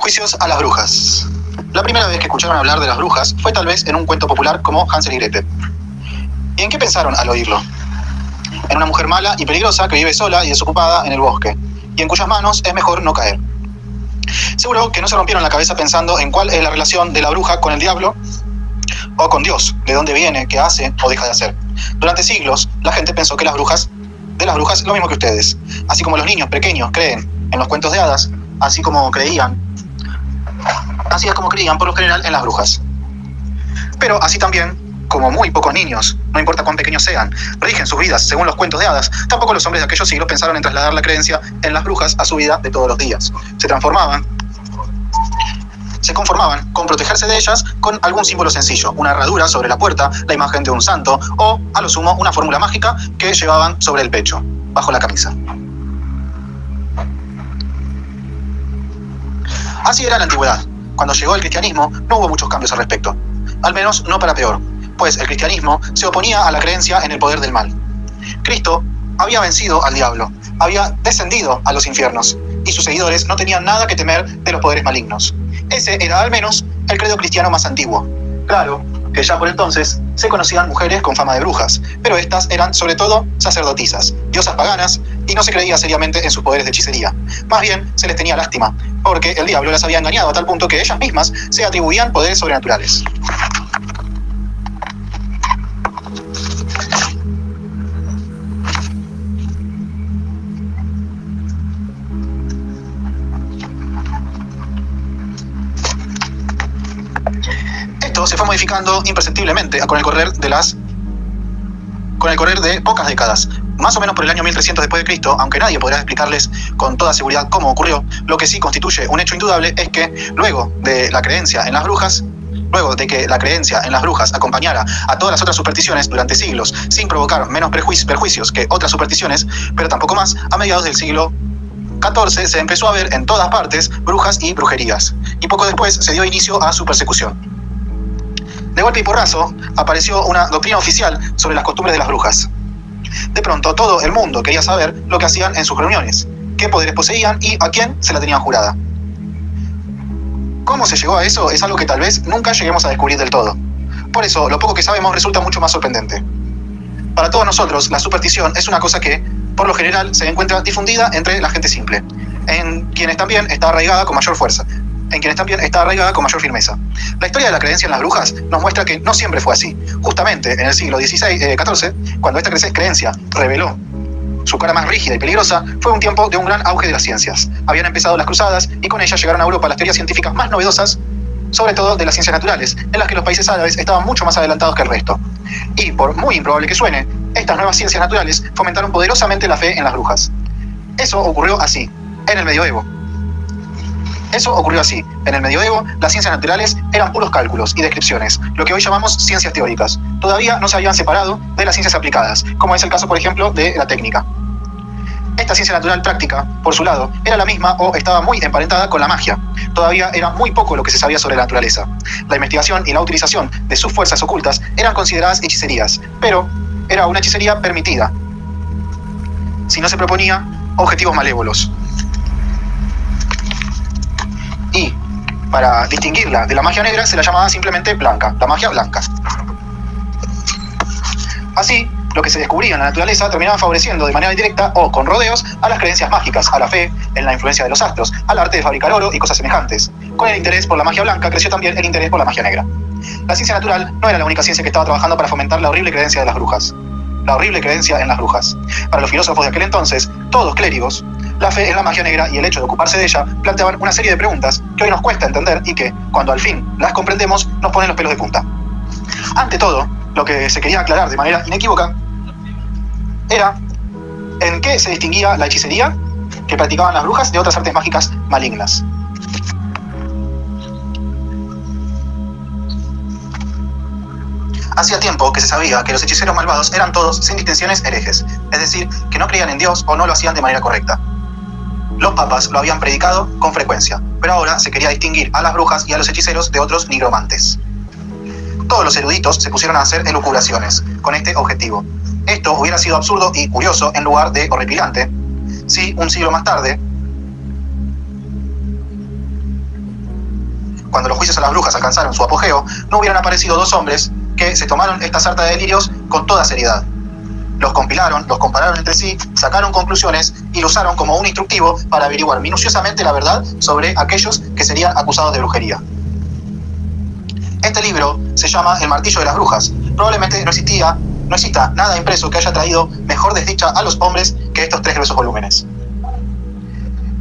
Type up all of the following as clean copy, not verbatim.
Juicios a las brujas. La primera vez que escucharon hablar de las brujas fue tal vez en un cuento popular como Hansel y Gretel. ¿Y en qué pensaron al oírlo? En una mujer mala y peligrosa que vive sola y desocupada en el bosque, y en cuyas manos es mejor no caer. Seguro que no se rompieron la cabeza pensando en cuál es la relación de la bruja con el diablo o con Dios, de dónde viene, qué hace o deja de hacer. Durante siglos, la gente pensó que de las brujas lo mismo que ustedes. Así como los niños pequeños creen en los cuentos de hadas, así es como creían por lo general en las brujas. Pero así también, como muy pocos niños, no importa cuán pequeños sean, rigen sus vidas según los cuentos de hadas, tampoco los hombres de aquellos siglos pensaron en trasladar la creencia en las brujas a su vida de todos los días. Se conformaban con protegerse de ellas con algún símbolo sencillo, una herradura sobre la puerta, la imagen de un santo o, a lo sumo, una fórmula mágica que llevaban sobre el pecho, bajo la camisa. Así era la antigüedad. Cuando llegó el cristianismo no hubo muchos cambios al respecto, al menos no para peor, pues el cristianismo se oponía a la creencia en el poder del mal. Cristo había vencido al diablo, había descendido a los infiernos, y sus seguidores no tenían nada que temer de los poderes malignos. Ese era al menos el credo cristiano más antiguo. Claro que ya por entonces se conocían mujeres con fama de brujas, pero estas eran sobre todo sacerdotisas, diosas paganas, y no se creía seriamente en sus poderes de hechicería. Más bien se les tenía lástima, porque el diablo las había engañado a tal punto que ellas mismas se atribuían poderes sobrenaturales. Esto se fue modificando imperceptiblemente con el correr de pocas décadas. Más o menos por el año 1300 después de Cristo, aunque nadie podrá explicarles con toda seguridad cómo ocurrió, lo que sí constituye un hecho indudable es que luego de que la creencia en las brujas acompañara a todas las otras supersticiones durante siglos, sin provocar menos perjuicios que otras supersticiones, pero tampoco más, a mediados del siglo XIV se empezó a ver en todas partes brujas y brujerías, y poco después se dio inicio a su persecución. De golpe y porrazo, apareció una doctrina oficial sobre las costumbres de las brujas. De pronto, todo el mundo quería saber lo que hacían en sus reuniones, qué poderes poseían y a quién se la tenían jurada. ¿Cómo se llegó a eso? Es algo que tal vez nunca lleguemos a descubrir del todo. Por eso, lo poco que sabemos resulta mucho más sorprendente. Para todos nosotros, la superstición es una cosa que, por lo general, se encuentra difundida entre la gente simple, en quienes también está arraigada con mayor firmeza. La historia de la creencia en las brujas nos muestra que no siempre fue así. Justamente en el siglo XIV, cuando esta creencia reveló su cara más rígida y peligrosa, fue un tiempo de un gran auge de las ciencias. Habían empezado las cruzadas y con ellas llegaron a Europa las teorías científicas más novedosas, sobre todo de las ciencias naturales, en las que los países árabes estaban mucho más adelantados que el resto. Y, por muy improbable que suene, estas nuevas ciencias naturales fomentaron poderosamente la fe en las brujas. Eso ocurrió así, en el medioevo. En el medioevo, las ciencias naturales eran puros cálculos y descripciones, lo que hoy llamamos ciencias teóricas. Todavía no se habían separado de las ciencias aplicadas, como es el caso, por ejemplo, de la técnica. Esta ciencia natural práctica, por su lado, era la misma o estaba muy emparentada con la magia. Todavía era muy poco lo que se sabía sobre la naturaleza. La investigación y la utilización de sus fuerzas ocultas eran consideradas hechicerías, pero era una hechicería permitida, si no se proponía objetivos malévolos. Y para distinguirla de la magia negra se la llamaba simplemente blanca, la magia blanca. Así, lo que se descubría en la naturaleza terminaba favoreciendo de manera indirecta o con rodeos a las creencias mágicas, a la fe en la influencia de los astros, al arte de fabricar oro y cosas semejantes. Con el interés por la magia blanca creció también el interés por la magia negra. La ciencia natural no era la única ciencia que estaba trabajando para fomentar la horrible creencia de las brujas. La horrible creencia en las brujas. Para los filósofos de aquel entonces, todos clérigos, la fe en la magia negra y el hecho de ocuparse de ella planteaban una serie de preguntas que hoy nos cuesta entender y que, cuando al fin las comprendemos, nos ponen los pelos de punta. Ante todo, lo que se quería aclarar de manera inequívoca era en qué se distinguía la hechicería que practicaban las brujas de otras artes mágicas malignas. Hacía tiempo que se sabía que los hechiceros malvados eran todos, sin distinciones, herejes, es decir, que no creían en Dios o no lo hacían de manera correcta. Los papas lo habían predicado con frecuencia, pero ahora se quería distinguir a las brujas y a los hechiceros de otros nigromantes. Todos los eruditos se pusieron a hacer elucubraciones con este objetivo. Esto hubiera sido absurdo y curioso en lugar de horripilante si un siglo más tarde cuando los juicios a las brujas alcanzaron su apogeo, no hubieran aparecido dos hombres que se tomaron esta sarta de delirios con toda seriedad. Los compilaron, los compararon entre sí, sacaron conclusiones y lo usaron como un instructivo para averiguar minuciosamente la verdad sobre aquellos que serían acusados de brujería. Este libro se llama El martillo de las brujas. Probablemente no exista nada impreso que haya traído mejor desdicha a los hombres que estos 3 gruesos volúmenes.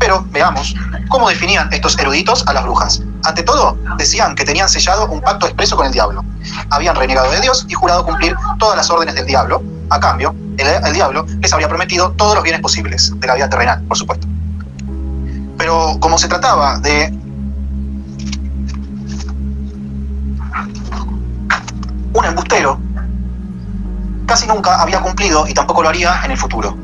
Pero veamos cómo definían estos eruditos a las brujas. Ante todo, decían que tenían sellado un pacto expreso con el diablo. Habían renegado de Dios y jurado cumplir todas las órdenes del diablo. A cambio, el diablo les habría prometido todos los bienes posibles, de la vida terrenal, por supuesto. Pero como se trataba de un embustero, casi nunca había cumplido y tampoco lo haría en el futuro.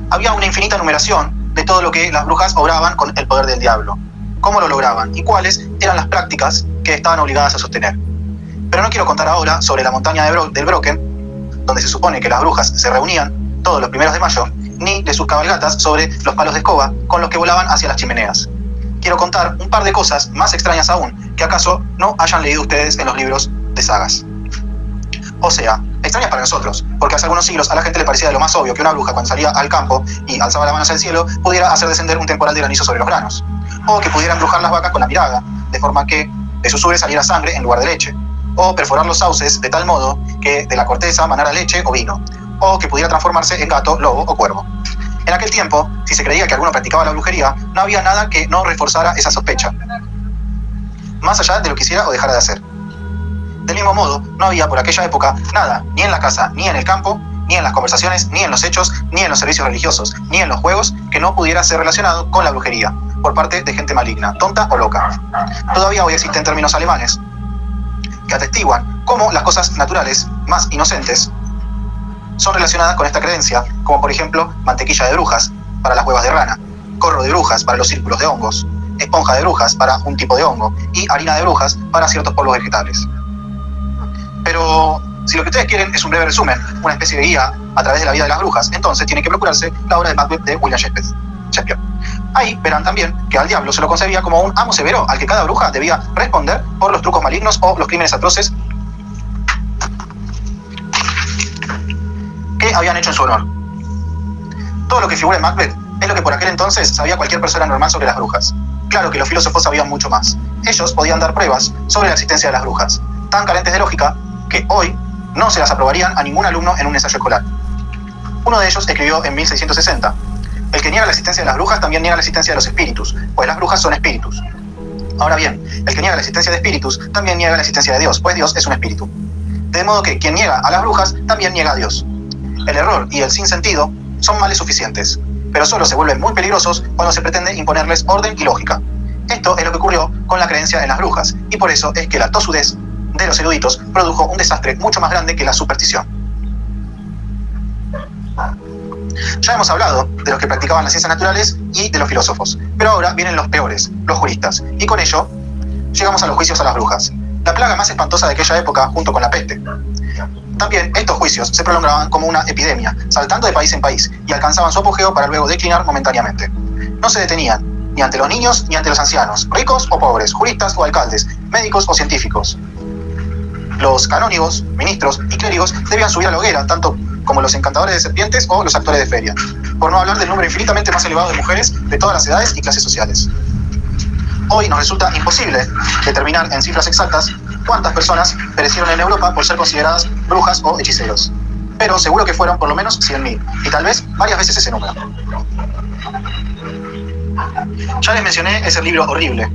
Había una infinita numeración de todo lo que las brujas obraban con el poder del diablo, cómo lo lograban y cuáles eran las prácticas que estaban obligadas a sostener. Pero no quiero contar ahora sobre la montaña del Brocken, donde se supone que las brujas se reunían todos los 1 de mayo, ni de sus cabalgatas sobre los palos de escoba con los que volaban hacia las chimeneas. Quiero contar un par de cosas más extrañas aún, que acaso no hayan leído ustedes en los libros de sagas. O sea, extrañas para nosotros, porque hace algunos siglos a la gente le parecía de lo más obvio que una bruja cuando salía al campo y alzaba la mano hacia el cielo pudiera hacer descender un temporal de granizo sobre los granos, o que pudiera embrujar las vacas con la mirada, de forma que de sus ubres saliera sangre en lugar de leche, o perforar los sauces de tal modo que de la corteza manara leche o vino, o que pudiera transformarse en gato, lobo o cuervo. En aquel tiempo, si se creía que alguno practicaba la brujería, no había nada que no reforzara esa sospecha, más allá de lo que hiciera o dejara de hacer. Del mismo modo, no había por aquella época nada, ni en la casa, ni en el campo, ni en las conversaciones, ni en los hechos, ni en los servicios religiosos, ni en los juegos, que no pudiera ser relacionado con la brujería, por parte de gente maligna, tonta o loca. Todavía hoy existen términos alemanes que atestiguan cómo las cosas naturales, más inocentes, son relacionadas con esta creencia, como por ejemplo mantequilla de brujas para las huevas de rana, corro de brujas para los círculos de hongos, esponja de brujas para un tipo de hongo y harina de brujas para ciertos polvos vegetales. Pero si lo que ustedes quieren es un breve resumen, una especie de guía a través de la vida de las brujas, entonces tienen que procurarse la obra de Macbeth de William Shakespeare. Ahí verán también que al diablo se lo concebía como un amo severo al que cada bruja debía responder por los trucos malignos o los crímenes atroces que habían hecho en su honor. Todo lo que figura en Macbeth es lo que por aquel entonces sabía cualquier persona normal sobre las brujas. Claro que los filósofos sabían mucho más. Ellos podían dar pruebas sobre la existencia de las brujas, tan carentes de lógica que hoy no se las aprobarían a ningún alumno en un ensayo escolar. Uno de ellos escribió en 1660: el que niega la existencia de las brujas también niega la existencia de los espíritus, pues las brujas son espíritus. Ahora bien, el que niega la existencia de espíritus también niega la existencia de Dios, pues Dios es un espíritu. De modo que quien niega a las brujas también niega a Dios. El error y el sinsentido son males suficientes, pero solo se vuelven muy peligrosos cuando se pretende imponerles orden y lógica. Esto es lo que ocurrió con la creencia en las brujas, y por eso es que la tosudez de los eruditos produjo un desastre mucho más grande que la superstición. Ya hemos hablado de los que practicaban las ciencias naturales y de los filósofos, pero ahora vienen los peores, los juristas, y con ello llegamos a los juicios a las brujas, la plaga más espantosa de aquella época junto con la peste. También estos juicios se prolongaban como una epidemia, saltando de país en país, y alcanzaban su apogeo para luego declinar momentáneamente. No se detenían, ni ante los niños ni ante los ancianos, ricos o pobres, juristas o alcaldes, médicos o científicos. Los canónigos, ministros y clérigos debían subir a la hoguera, tanto como los encantadores de serpientes o los actores de feria, por no hablar del número infinitamente más elevado de mujeres de todas las edades y clases sociales. Hoy nos resulta imposible determinar en cifras exactas cuántas personas perecieron en Europa por ser consideradas brujas o hechiceros, pero seguro que fueron por lo menos 100.000, y tal vez varias veces ese número. Ya les mencioné ese libro horrible,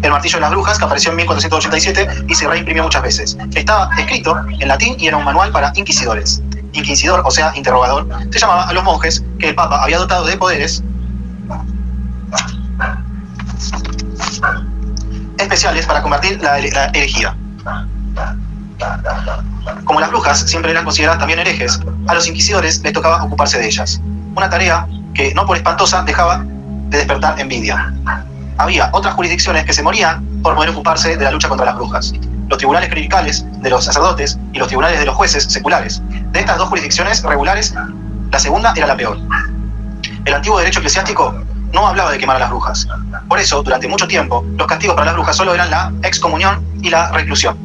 El martillo de las brujas, que apareció en 1487 y se reimprimió muchas veces. Estaba escrito en latín y era un manual para inquisidores. Inquisidor, o sea, interrogador, se llamaba a los monjes que el Papa había dotado de poderes especiales para combatir la herejía. Como las brujas siempre eran consideradas también herejes, a los inquisidores les tocaba ocuparse de ellas. Una tarea que, no por espantosa, dejaba de despertar envidia. Había otras jurisdicciones que se morían por poder ocuparse de la lucha contra las brujas: los tribunales clericales de los sacerdotes y los tribunales de los jueces seculares. De estas dos jurisdicciones regulares, la segunda era la peor. El antiguo derecho eclesiástico no hablaba de quemar a las brujas. Por eso, durante mucho tiempo, los castigos para las brujas solo eran la excomunión y la reclusión.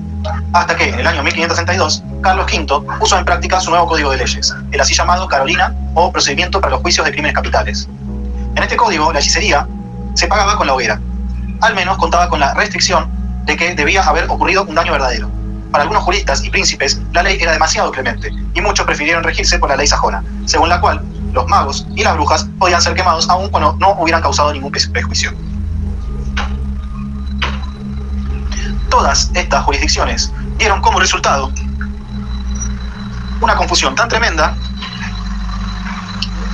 Hasta que, en el año 1562, Carlos V puso en práctica su nuevo código de leyes, el así llamado Carolina o Procedimiento para los Juicios de Crímenes Capitales. En este código, la hechicería se pagaba con la hoguera. Al menos contaba con la restricción de que debía haber ocurrido un daño verdadero. Para algunos juristas y príncipes, la ley era demasiado clemente, y muchos prefirieron regirse por la ley sajona, según la cual los magos y las brujas podían ser quemados aun cuando no hubieran causado ningún prejuicio. Todas estas jurisdicciones dieron como resultado una confusión tan tremenda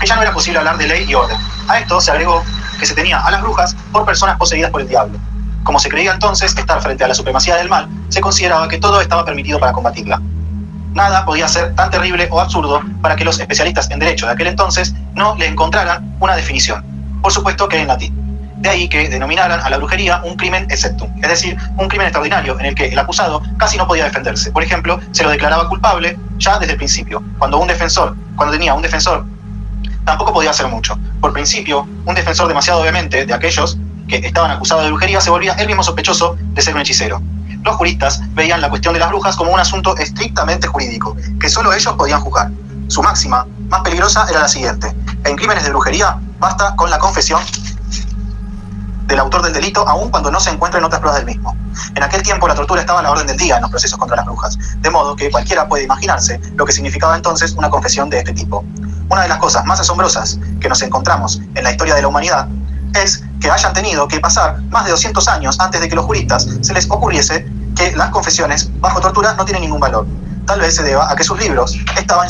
que ya no era posible hablar de ley y orden. A esto se agregó que se tenía a las brujas por personas poseídas por el diablo. Como se creía entonces estar frente a la supremacía del mal, se consideraba que todo estaba permitido para combatirla. Nada podía ser tan terrible o absurdo para que los especialistas en derecho de aquel entonces no le encontraran una definición. Por supuesto que en latín. De ahí que denominaran a la brujería un crimen exceptum, es decir, un crimen extraordinario en el que el acusado casi no podía defenderse. Por ejemplo, se lo declaraba culpable ya desde el principio. Cuando tenía un defensor, tampoco podía hacer mucho. Por principio, un defensor demasiado vehemente de aquellos que estaban acusados de brujería se volvía él mismo sospechoso de ser un hechicero. Los juristas veían la cuestión de las brujas como un asunto estrictamente jurídico, que solo ellos podían juzgar. Su máxima, más peligrosa, era la siguiente: en crímenes de brujería basta con la confesión del autor del delito, aun cuando no se encuentren otras pruebas del mismo. En aquel tiempo la tortura estaba a la orden del día en los procesos contra las brujas, de modo que cualquiera puede imaginarse lo que significaba entonces una confesión de este tipo. Una de las cosas más asombrosas que nos encontramos en la historia de la humanidad es que hayan tenido que pasar más de 200 años antes de que los juristas se les ocurriese que las confesiones bajo tortura no tienen ningún valor. Tal vez se deba a que sus libros estaban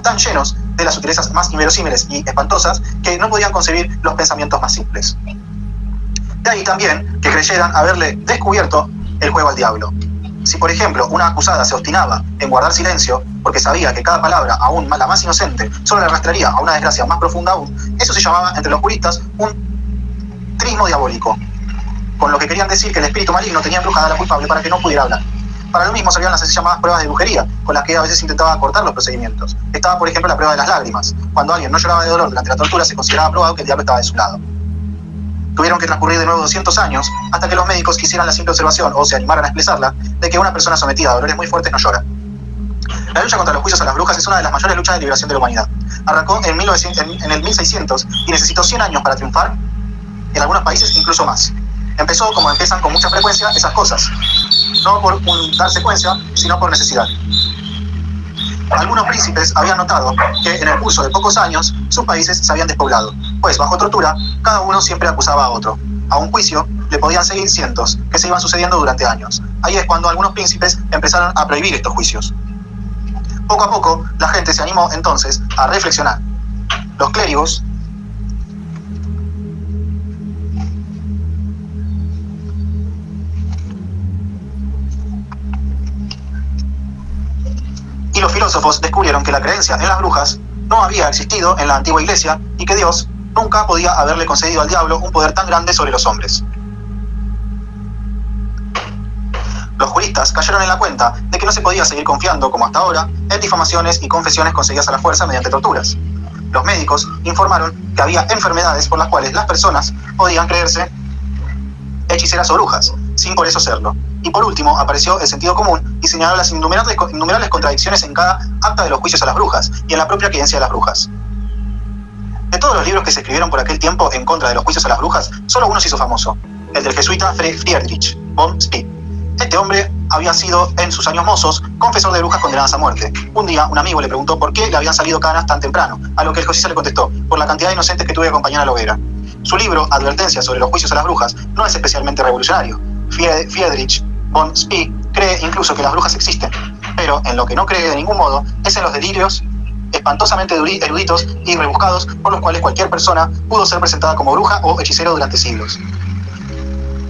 tan llenos de las sutilezas más inverosímiles y espantosas que no podían concebir los pensamientos más simples. De ahí también que creyeran haberle descubierto el juego al diablo. Si, por ejemplo, una acusada se obstinaba en guardar silencio porque sabía que cada palabra, aún la más inocente, solo le arrastraría a una desgracia más profunda aún, eso se llamaba entre los juristas un trismo diabólico, con lo que querían decir que el espíritu maligno tenía embrujada a la culpable para que no pudiera hablar. Para lo mismo servían las así llamadas pruebas de brujería, con las que a veces intentaba acortar los procedimientos. Estaba, por ejemplo, la prueba de las lágrimas. Cuando alguien no lloraba de dolor durante la tortura, se consideraba probado que el diablo estaba de su lado. Tuvieron que transcurrir de nuevo 200 años hasta que los médicos quisieran la simple observación, o se animaran a expresarla, de que una persona sometida a dolores muy fuertes no llora. La lucha contra los juicios a las brujas es una de las mayores luchas de liberación de la humanidad. Arrancó en el 1600 y necesitó 100 años para triunfar, en algunos países incluso más. Empezó como empiezan con mucha frecuencia esas cosas, no por dar secuencia, sino por necesidad. Algunos príncipes habían notado que en el curso de pocos años sus países se habían despoblado, pues bajo tortura cada uno siempre acusaba a otro. A un juicio le podían seguir cientos, que se iban sucediendo durante años. Ahí es cuando algunos príncipes empezaron a prohibir estos juicios. Poco a poco la gente se animó entonces a reflexionar. Los clérigos y los filósofos descubrieron que la creencia en las brujas no había existido en la antigua iglesia y que Dios nunca podía haberle concedido al diablo un poder tan grande sobre los hombres. Los juristas cayeron en la cuenta de que no se podía seguir confiando, como hasta ahora, en difamaciones y confesiones conseguidas a la fuerza mediante torturas. Los médicos informaron que había enfermedades por las cuales las personas podían creerse hechiceras o brujas, sin por eso serlo. Y por último apareció el sentido común y señaló las innumerables contradicciones en cada acta de los juicios a las brujas y en la propia creencia de las brujas. De todos los libros que se escribieron por aquel tiempo en contra de los juicios a las brujas, solo uno se hizo famoso, el del jesuita Friedrich von Spee. Este hombre había sido, en sus años mozos, confesor de brujas condenadas a muerte. Un día, un amigo le preguntó por qué le habían salido canas tan temprano, a lo que el jesuita le contestó: por la cantidad de inocentes que tuve que acompañar a la hoguera. Su libro, Advertencias sobre los juicios a las brujas, no es especialmente revolucionario. Friedrich von Spee cree incluso que las brujas existen, pero en lo que no cree de ningún modo es en los delirios espantosamente eruditos y rebuscados por los cuales cualquier persona pudo ser presentada como bruja o hechicero durante siglos.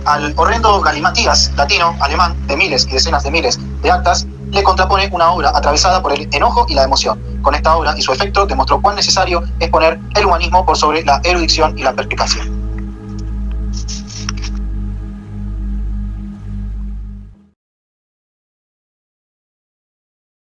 Al horrendo galimatías latino, alemán, de miles y decenas de miles de actas, le contrapone una obra atravesada por el enojo y la emoción. Con esta obra y su efecto demostró cuán necesario es poner el humanismo por sobre la erudición y la perspicacia.